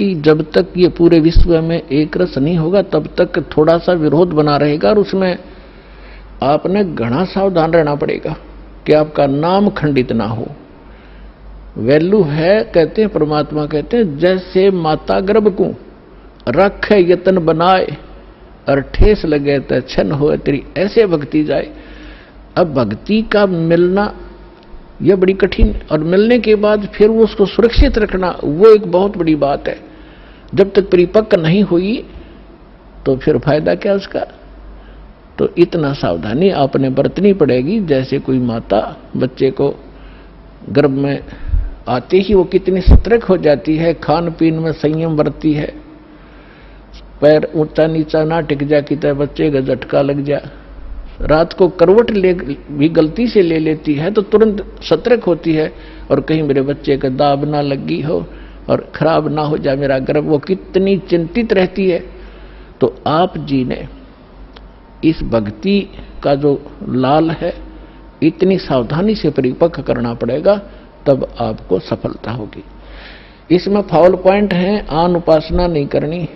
कि जब तक ये पूरे विश्व में एक रस नहीं होगा तब तक थोड़ा सा विरोध बना रहेगा, और उसमें आपने घना सावधान रहना पड़ेगा कि आपका नाम खंडित ना हो। वैल्यू है, कहते हैं परमात्मा कहते हैं, जैसे माता गर्भ को रखे यतन बनाए और ठेस लगे तो छन हो तेरी, ऐसे भक्ति जाए। अब भक्ति का मिलना यह बड़ी कठिन, और मिलने के बाद फिर उसको सुरक्षित रखना वो एक बहुत बड़ी बात है। जब तक परिपक्व नहीं हुई तो फिर फायदा क्या उसका। तो इतना सावधानी आपने बरतनी पड़ेगी। जैसे कोई माता बच्चे को गर्भ में आते ही वो कितनी सतर्क हो जाती है, खान पीन में संयम बरतती है, पैर ऊंचा नीचा ना टिक जा कि तरह बच्चे का झटका लग जा, रात को करवट ले भी गलती से ले लेती है तो तुरंत सतर्क होती है, और कहीं मेरे बच्चे का दाब ना लगी हो और खराब ना हो जाए मेरा गर्भ, वो कितनी चिंतित रहती है। तो आप जी ने इस भक्ति का जो लाल है इतनी सावधानी से परिपक्व करना पड़ेगा, तब आपको सफलता होगी। इसमें फाउल पॉइंट है, आन उपासना नहीं करनी,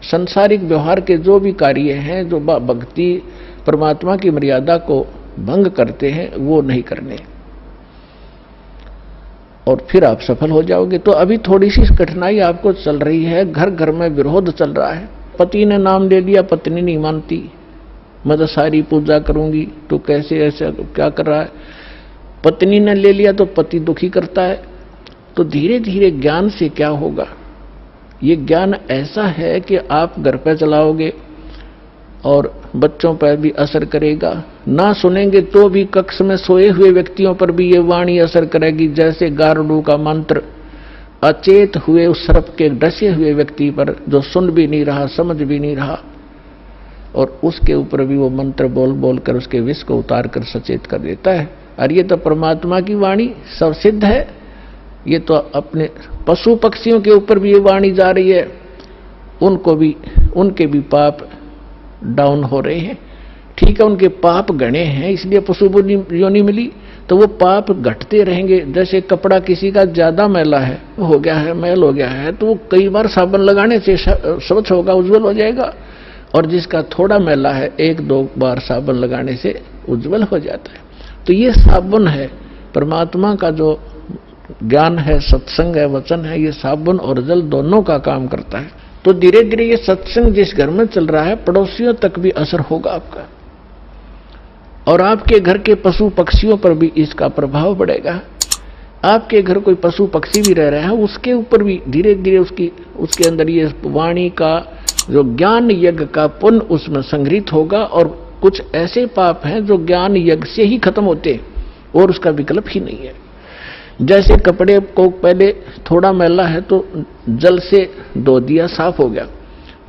संसारिक व्यवहार के जो भी कार्य हैं जो भक्ति परमात्मा की मर्यादा को भंग करते हैं वो नहीं करने, और फिर आप सफल हो जाओगे। तो अभी थोड़ी सी कठिनाई आपको चल रही है, घर घर में विरोध चल रहा है। पति ने नाम ले लिया, पत्नी नहीं मानती, मैं तो सारी पूजा करूंगी, तो कैसे ऐसा क्या कर रहा है। पत्नी ने ले लिया तो पति दुखी करता है। तो धीरे धीरे ज्ञान से क्या होगा, ये ज्ञान ऐसा है कि आप घर पे चलाओगे और बच्चों पर भी असर करेगा, ना सुनेंगे तो भी कक्ष में सोए हुए व्यक्तियों पर भी ये वाणी असर करेगी। जैसे गारुड़ का मंत्र अचेत हुए उस सर्प के डसे हुए व्यक्ति पर जो सुन भी नहीं रहा, समझ भी नहीं रहा, और उसके ऊपर भी वो मंत्र बोल बोल कर उसके विष को उतार कर सचेत कर देता है। और ये तो परमात्मा की वाणी सब सिद्ध है। ये तो अपने पशु पक्षियों के ऊपर भी ये वाणी जा रही है, उनको भी, उनके भी पाप डाउन हो रहे हैं। ठीक है, उनके पाप गणे हैं इसलिए पशु योनि मिली, तो वो पाप घटते रहेंगे। जैसे कपड़ा किसी का ज्यादा मैला है, हो गया है, मैल हो गया है, तो वो कई बार साबुन लगाने से स्वच्छ होगा, उज्जवल हो जाएगा, और जिसका थोड़ा मैला है एक दो बार साबुन लगाने से उज्जवल हो जाता है। तो ये साबुन है, परमात्मा का जो ज्ञान है, सत्संग है, वचन है, ये साबुन और जल दोनों का काम करता है। तो धीरे धीरे ये सत्संग जिस घर में चल रहा है पड़ोसियों तक भी असर होगा आपका, और आपके घर के पशु पक्षियों पर भी इसका प्रभाव पड़ेगा। आपके घर कोई पशु पक्षी भी रह रहा है उसके ऊपर भी धीरे धीरे उसके अंदर ये वाणी का जो ज्ञान यज्ञ का पुण्य उसमें संग्रहित होगा, और कुछ ऐसे पाप हैं जो ज्ञान यज्ञ से ही खत्म होते और उसका विकल्प ही नहीं है। जैसे कपड़े को पहले थोड़ा मैला है तो जल से धो दिया, साफ हो गया,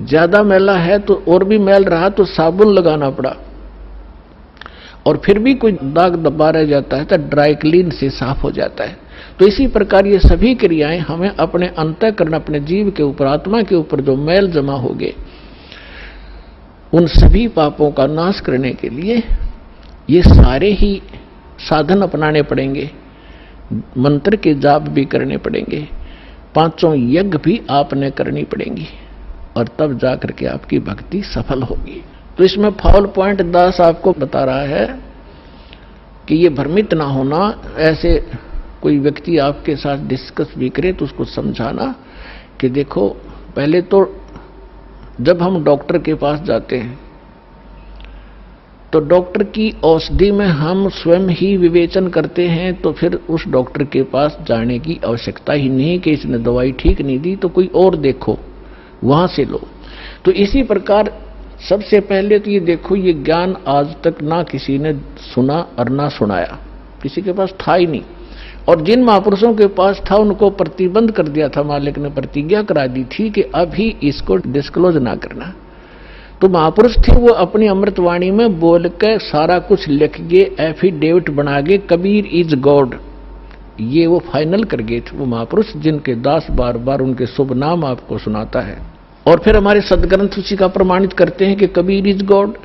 ज्यादा मैला है तो और भी मैल रहा तो साबुन लगाना पड़ा, और फिर भी कोई दाग दबा रह जाता है तो ड्राई क्लीन से साफ हो जाता है। तो इसी प्रकार ये सभी क्रियाएं हमें अपने अंतःकरण, अपने जीव के ऊपर, आत्मा के ऊपर जो मैल जमा हो गए, उन सभी पापों का नाश करने के लिए ये सारे ही साधन अपनाने पड़ेंगे, मंत्र के जाप भी करने पड़ेंगे, पांचों यज्ञ भी आपने करनी पड़ेंगी, और तब जाकर के आपकी भक्ति सफल होगी। तो इसमें फाउल पॉइंट दास आपको बता रहा है कि ये भ्रमित ना होना। ऐसे कोई व्यक्ति आपके साथ डिस्कस भी करे तो उसको समझाना कि देखो, पहले तो जब हम डॉक्टर के पास जाते हैं तो डॉक्टर की औषधि में हम स्वयं ही विवेचन करते हैं, तो फिर उस डॉक्टर के पास जाने की आवश्यकता ही नहीं कि इसने दवाई ठीक नहीं दी तो कोई और देखो, वहां से लो। तो इसी प्रकार सबसे पहले तो ये देखो, ये ज्ञान आज तक ना किसी ने सुना और ना सुनाया, किसी के पास था ही नहीं, और जिन महापुरुषों के पास था उनको प्रतिबंध कर दिया था, मालिक ने प्रतिज्ञा करा दी थी कि अभी इसको डिस्क्लोज ना करना। तो महापुरुष थे, वो अपनी अमृतवाणी में बोल के सारा कुछ लिख गए, एफिडेविट बना गए, कबीर इज गॉड, ये वो फाइनल कर गए थे वो महापुरुष, जिनके दास बार बार उनके शुभ नाम आपको सुनाता है। और फिर हमारे सदग्रंथ उसी का प्रमाणित करते हैं कि कबीर इज गॉड।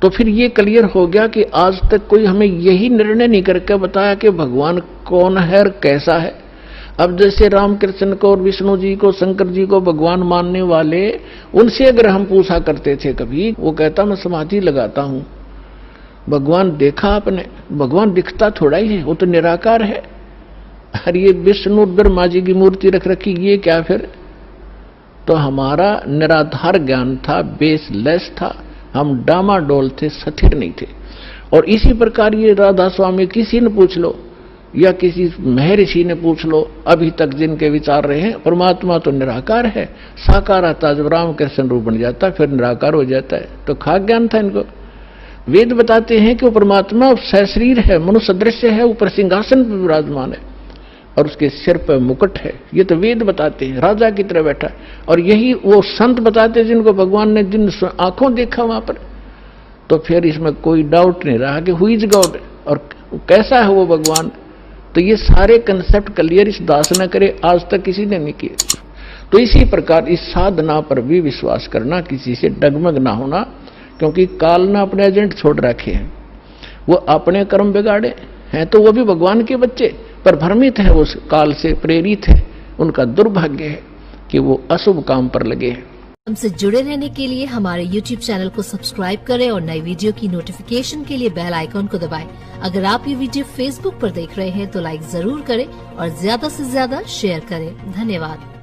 तो फिर ये क्लियर हो गया कि आज तक कोई हमें यही निर्णय नहीं करके बताया कि भगवान कौन है और कैसा है। अब जैसे रामकृष्ण को और विष्णु जी को, शंकर जी को भगवान मानने वाले, उनसे अगर हम पूछा करते थे कभी, वो कहता मैं समाधि लगाता हूं, भगवान देखा आपने? भगवान दिखता थोड़ा ही है, वो तो निराकार है। अरे ये विष्णु ब्रह्मा जी की मूर्ति रख रखी, ये क्या फिर? तो हमारा निराधार ज्ञान था, बेसलेस था, हम डामाडोल थे, स्थिर नहीं थे। और इसी प्रकार ये राधा स्वामी किसी ने पूछ लो या किसी महर्षि ने पूछ लो, अभी तक जिनके विचार रहे हैं, परमात्मा तो निराकार है, साकार आता जब रामकृष्ण रूप बन जाता फिर निराकार हो जाता है। तो खाक ज्ञान था इनको। वेद बताते हैं कि वो परमात्मा सशरीर है, मनुष्य दृश्य है, ऊपर सिंहासन पर विराजमान है और उसके सिर पर मुकुट है। ये तो वेद बताते हैं, राजा की तरह बैठा। और यही वो संत बताते हैं जिनको भगवान ने जिन आंखों देखा वहां पर। तो फिर इसमें कोई डाउट नहीं रहा कि हु इज गॉड और कैसा है वो भगवान। तो ये सारे कंसेप्ट क्लियर इस दास ने करे, आज तक किसी ने नहीं किए। तो इसी प्रकार इस साधना पर भी विश्वास करना, किसी से डगमग ना होना, क्योंकि काल ने अपने एजेंट छोड़ रखे हैं, वो अपने कर्म बिगाड़े हैं, तो वो भी भगवान के बच्चे पर भ्रमित है, उस काल से प्रेरित है। उनका दुर्भाग्य है कि वो अशुभ काम पर लगे हैं। हमसे जुड़े रहने के लिए हमारे YouTube चैनल को सब्सक्राइब करें और नई वीडियो की नोटिफिकेशन के लिए बेल आइकॉन को दबाएं। अगर आप ये वीडियो Facebook पर देख रहे हैं तो लाइक जरूर करें और ज्यादा से ज्यादा शेयर करें। धन्यवाद।